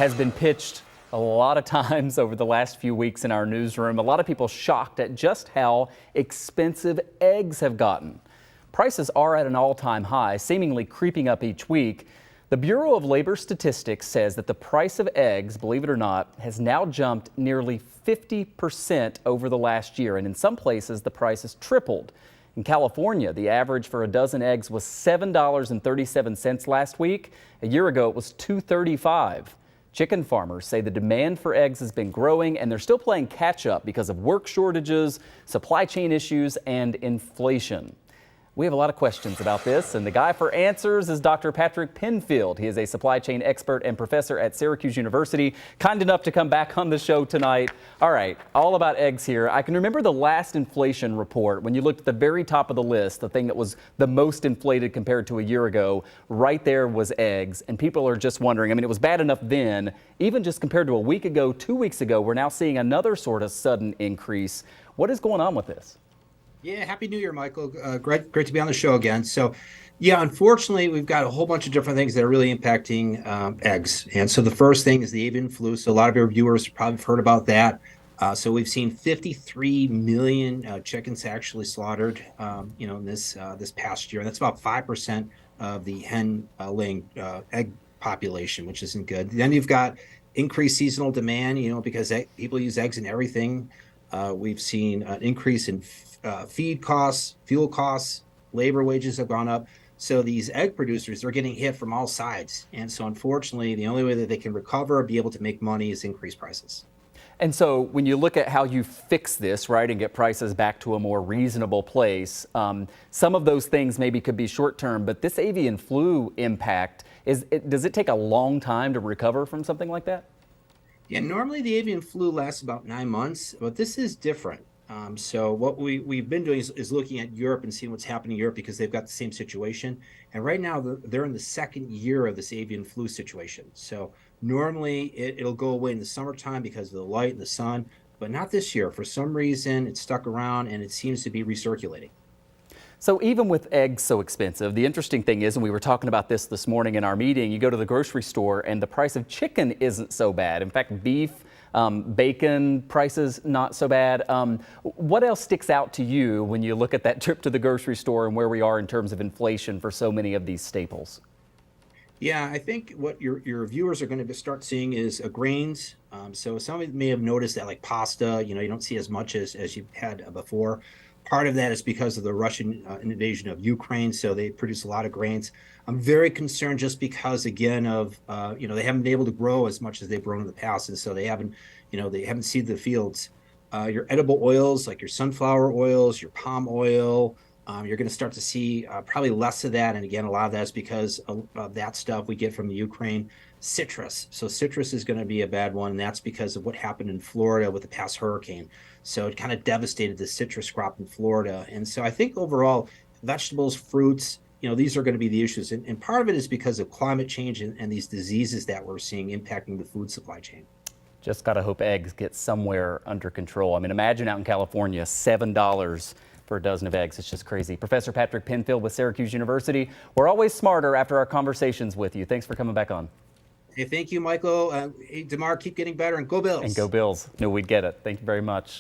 Has been pitched a lot of times over the last few weeks in our newsroom. A lot of people shocked at just how expensive eggs have gotten. Prices are at an all-time high, seemingly creeping up each week. The Bureau of Labor Statistics says that the price of eggs, believe it or not, has now jumped nearly 50% over the last year, and in some places the price has tripled. In California, the average for a dozen eggs was $7.37 last week. A year ago, it was $2.35. Chicken farmers say the demand for eggs has been growing, and they're still playing catch up because of work shortages, supply chain issues, and inflation. We have a lot of questions about this, and the guy for answers is Dr. Patrick Penfield. He is a supply chain expert and professor at Syracuse University, kind enough to come back on the show tonight. All right, all about eggs here. I can remember the last inflation report when you looked at the very top of the list, the thing that was the most inflated compared to a year ago. Right there was eggs, and people are just wondering. I mean, it was bad enough then, even just compared to a week ago, 2 weeks ago, we're now seeing another sort of sudden increase. What is going on with this? Yeah, Happy New Year, Michael. Great to be on the show again. So, yeah, unfortunately, we've got a whole bunch of different things that are really impacting eggs. And so the first thing is the avian flu. So a lot of your viewers probably have heard about that. So we've seen 53 million chickens actually slaughtered, in this past year. And that's about 5% of the hen laying egg population, which isn't good. Then you've got increased seasonal demand, because people use eggs in everything. We've seen an increase in feed costs, fuel costs, labor wages have gone up. So these egg producers, they're getting hit from all sides. And so unfortunately, the only way that they can recover or be able to make money is increase prices. And so when you look at how you fix this, right, and get prices back to a more reasonable place, some of those things maybe could be short term, but this avian flu impact, does it take a long time to recover from something like that? Yeah, normally the avian flu lasts about 9 months, but this is different. So what we've been doing is looking at Europe and seeing what's happening in Europe because they've got the same situation. And right now they're in the second year of this avian flu situation. So normally it'll go away in the summertime because of the light and the sun, but not this year. For some reason, it's stuck around and it seems to be recirculating. So even with eggs so expensive, the interesting thing is, and we were talking about this morning in our meeting, you go to the grocery store and the price of chicken isn't so bad. In fact, beef, bacon prices not so bad. What else sticks out to you when you look at that trip to the grocery store and where we are in terms of inflation for so many of these staples? Yeah, I think what your viewers are going to start seeing is grains. So some of you may have noticed that like pasta, you don't see as much as you had before. Part of that is because of the Russian invasion of Ukraine, so they produce a lot of grains. I'm very concerned just because, again, of they haven't been able to grow as much as they've grown in the past, and so they haven't seeded the fields. Your edible oils, like your sunflower oils, your palm oil, you're going to start to see probably less of that, and again, a lot of that's because of that stuff we get from the Ukraine. Citrus. So citrus is going to be a bad one, and that's because of what happened in Florida with the past hurricane. So it kind of devastated the citrus crop in Florida. And so I think overall, vegetables, fruits, these are going to be the issues. And part of it is because of climate change and these diseases that we're seeing impacting the food supply chain. Just got to hope eggs get somewhere under control. I mean, imagine out in California, $7 for a dozen of eggs. It's just crazy. Professor Patrick Penfield with Syracuse University. We're always smarter after our conversations with you. Thanks for coming back on. Hey, thank you, Michael. Hey, DeMar, keep getting better, and go Bills. And go Bills. Knew we'd get it. Thank you very much.